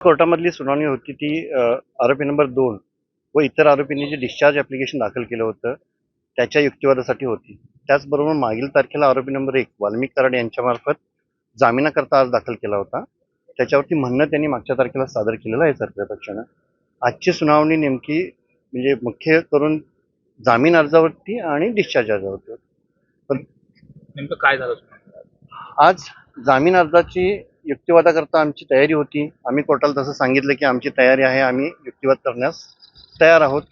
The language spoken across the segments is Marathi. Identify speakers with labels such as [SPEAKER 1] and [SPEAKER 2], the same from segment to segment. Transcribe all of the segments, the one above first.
[SPEAKER 1] कोर्टामधली सुनावणी होती ती आरोपी नंबर 2 व इतर आरोपींनी जे डिस्चार्ज ॲप्लिकेशन दाखल केलं होतं त्याच्या युक्तिवादासाठी होती. त्याचबरोबर मागील तारखेला आरोपी नंबर 1 वाल्मिक कराड यांच्यामार्फत जामिनाकरता अर्ज दाखल केला होता. त्याच्यावरती म्हणणं त्यांनी मागच्या तारखेला सादर केलेलं आहे सरकारी पक्षानं. आजची सुनावणी नेमकी म्हणजे मुख्य करून जामीन अर्जावरती आणि डिस्चार्ज अर्जावरती होती. पण
[SPEAKER 2] नेमकं काय झालं?
[SPEAKER 1] आज जामीन अर्जाची युक्तिवादाकरता आमची तयारी होती. आम्ही कोर्टाला तसं सांगितलं की आमची तयारी आहे, आम्ही युक्तिवाद करण्यास तयार आहोत.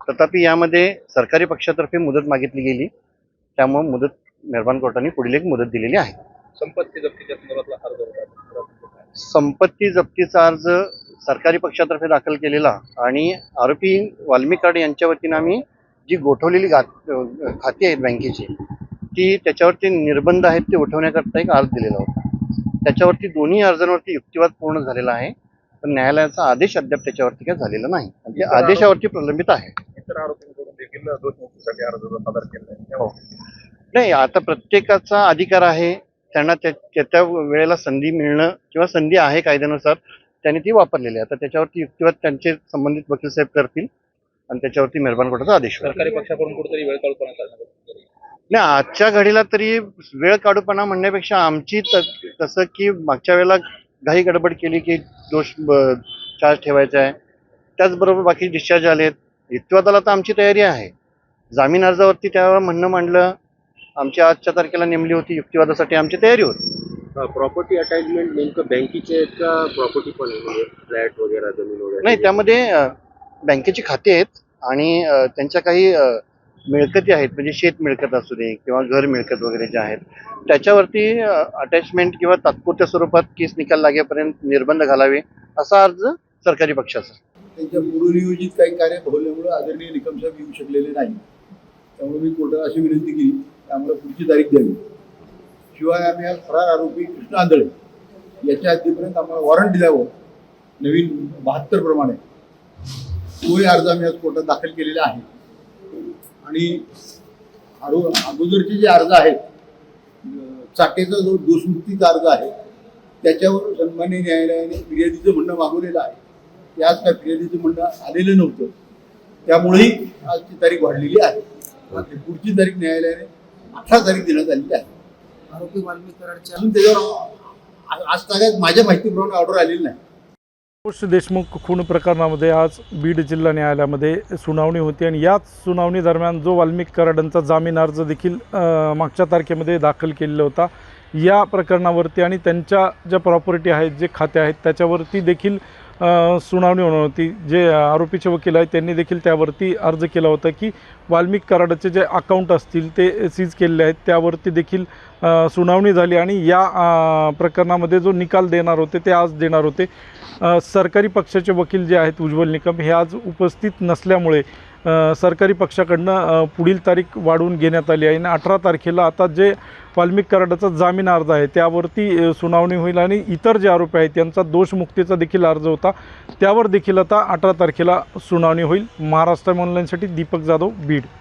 [SPEAKER 1] तथापि यामध्ये सरकारी पक्षातर्फे मुदत मागितली गेली, त्यामुळे मुदत मेहरबान कोर्टाने पुढील एक मुदत दिलेली आहे.
[SPEAKER 2] संपत्ती जप्तीच्या संदर्भातला अर्ज होता.
[SPEAKER 1] संपत्ती जप्तीचा अर्ज सरकारी पक्षातर्फे दाखल केलेला आणि आरोपी वाल्मिक कराड यांच्या वतीनं आम्ही जी गोठवलेली खाती आहेत बँकेची ती त्याच्यावरती निर्बंध आहेत ते उठवण्याकरता एक अर्ज दिलेला होता. त्याच्यावरती दोन्ही अर्जांवरती युक्तिवाद पूर्ण झालेला आहे, पण न्यायालयाचा आदेश अद्याप त्याच्यावरती काय झालेला नाही. म्हणजे आदेशावरती प्रलंबित आहे.
[SPEAKER 2] इतर आरोपींकडून देखील दोषमुक्तीसाठी अर्ज सादर केला आहे.
[SPEAKER 1] हो, नाही आता प्रत्येकाचा अधिकार आहे, त्यांना त्या वेळेला संधी मिळणं किंवा संधी आहे कायद्यानुसार त्यांनी ती वापरलेली आहे. आता त्याच्यावरती युक्तिवाद त्यांचे संबंधित वकील साहेब करतील आणि त्याच्यावरती मेहरबान कोर्टाचा आदेश होईल.
[SPEAKER 2] सरकारी पक्षाकडून कुठेतरी वेळ काढूपणा करण्यात
[SPEAKER 1] नाही, आजच्या घडीला तरी वेळ काढूपणा म्हणण्यापेक्षा आमची तसं की मागच्या वेळेला घाई गडबड केली की दोष चार्ज ठेवायचा आहे, त्याचबरोबर बाकी डिस्चार्ज आलेत. युक्तिवादाला तर आमची तयारी आहे. जामीन अर्जावरती त्यावेळेला म्हणणं मांडलं, आमची आजच्या तारखेला नेमली होती, युक्तिवादासाठी आमची तयारी होती.
[SPEAKER 3] प्रॉपर्टी अटॅचमेंट नेमकं बँकेचे आहेत का प्रॉपर्टी पण आहे, म्हणजे फ्लॅट वगैरे जमीन वगैरे?
[SPEAKER 1] नाही, त्यामध्ये बँकेची खाती आहेत आणि त्यांच्या काही मिळकती आहेत, म्हणजे शेत मिळकत असू दे किंवा घर मिळकत वगैरे जे आहेत त्याच्यावरती अटॅचमेंट किंवा तात्पुरत्या स्वरूपात केस निकाल लागेपर्यंत निर्बंध घालावे असा अर्ज सरकारी पक्षाचा.
[SPEAKER 4] त्यांच्या पूर्वनियोजित काही कार्य भरवल्यामुळे आदरणीय निकम साहेब येऊ शकलेले नाही. त्यामुळे मी कोर्टाला अशी विनंती केली की आम्हाला पुढची तारीख द्यावी. शिवाय आम्ही आज फरार आरोपी कृष्ण आंधळे याच्या हद्दीपर्यंत आम्हाला वॉरंट दिल्यावर नवीन 72 प्रमाणे तोही अर्ज आम्ही आज कोर्टात दाखल केलेला आहे. आणि अगोदरचे जे अर्ज आहेत, चाटेचा जो दोषमुक्तीचा अर्ज आहे त्याच्यावर सन्माननीय न्यायालयाने फिर्यादीचं म्हणणं मागवलेलं आहे. ते आज काय फिर्यादीचं म्हणणं आलेलं नव्हतं, त्यामुळेही आजची तारीख वाढलेली आहे. पुढची तारीख न्यायालयाने 18 तारीख देण्यात आलेली आहे.
[SPEAKER 5] आरोपी वाल्मिक कराडच्या
[SPEAKER 4] अजून त्याच्यावर आज तागायत माझ्या माहितीप्रमाणे ऑर्डर आलेली नाही.
[SPEAKER 6] संतोष देशमुख खून प्रकरणामध्ये आज बीड जिल्हा न्यायालयामध्ये सुनावणी होती आणि याच सुनावणी दरम्यान जो वाल्मिक कराडांचा जामीन अर्ज देखील मागच्या तारखेमध्ये दाखल केलेला होता, या प्रकरणावरती आणि त्यांच्या ज्या प्रॉपर्टी आहेत, जे खाते आहेत त्याच्यावरती देखील सुनावणी होणार होती. जे आरोपीचे वकील आहेत त्यांनी देखील त्यावरती अर्ज केला होता की वाल्मिक कराडाचे जे अकाउंट असतील ते सीज केलेले आहेत, त्यावरती देखील सुनावणी झाली आणि या प्रकरणामध्ये जो निकाल देणार होते ते आज देणार होते. सरकारी पक्षाचे वकील जे आहेत उज्ज्वल निकम हे आज उपस्थित नसल्यामुळे सरकारी पक्षाकडनं पुढील तारीख वाढवून घेण्यात आली आहे आणि 18 तारखेला आता जे वाल्मिक कराडाचा जामीन अर्ज आहे त्यावरती सुनावणी होईल आणि इतर जे आरोपी आहेत त्यांचा दोषमुक्तीचा देखील अर्ज होता त्यावर देखील आता 18 तारखेला सुनावणी होईल. महाराष्ट्र ऑनलाईनसाठी दीपक जाधव, बीड.